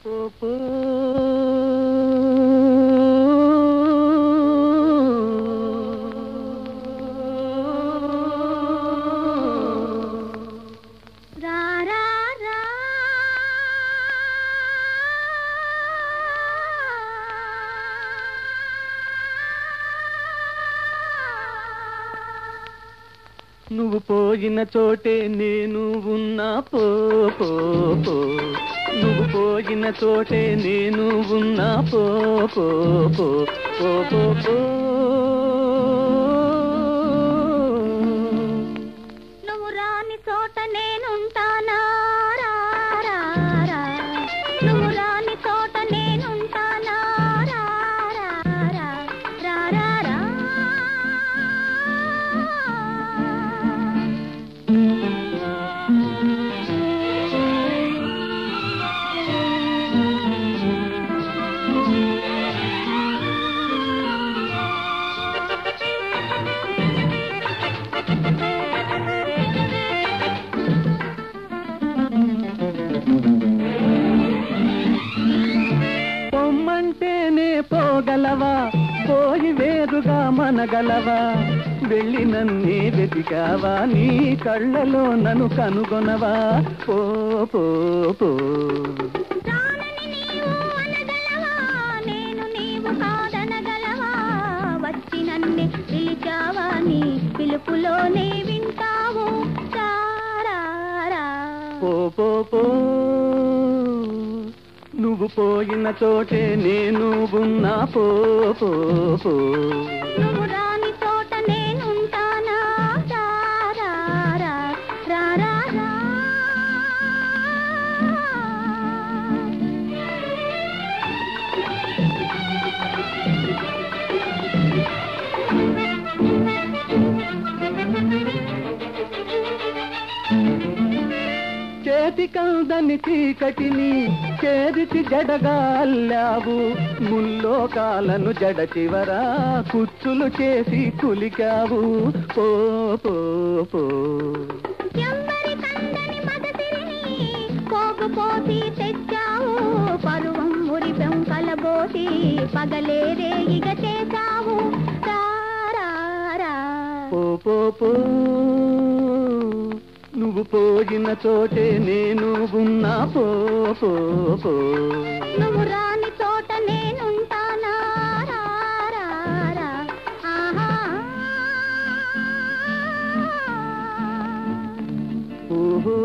పో నువ్వు పోయిన చోటే నేను ఉన్నా పో పో పో నువ్వు పోయిన చోటే నేను ఉన్నా పో పో పో పో పో పో నువ్వు రాని చోట నేనుంటానా రా రా రా నువ్వు రాని చోట నేనుంటానా రా రా రా రా రా రా పొమ్మంటేనే పోగలవా పోయి వేరుగా మనగలవా వెళ్ళి నన్నే వెతికావా నీ కళ్ళలో నన్ను కనుగొనవా పో పో పో రానని నీవు అనగలవా నేను నీవు కాదనగలవా వచ్చి నన్నే పిలిచావా నీ పిలుపులోనే వింటావు రా రా రా పో పో పో నువ్వు పోయిన చోటే నేను ఉన్నా పో పో పో నువ్వు రాని చోట నేనుంటానా రా రా రా రా రా రా చేతి కందని చీకటిని చేరిచి జడగా అల్లావు ముల్లోకాలను జడ చివరా కుచ్చులు చేసి కులికావు పో పో పో ఎవ్వరి కందని మగసిరిని పోగు పోసి తెచ్చావు పరువం మురిపెం కలబోసి పగలేరే ఇగ చేశావు రా రా రా పో పో పో నువ్వు పోయిన చోటే నేను ఉన్నా పో పో పో నువ్వు రాని చోట నేనుంటానా రా రా రా ఆహా ఓహో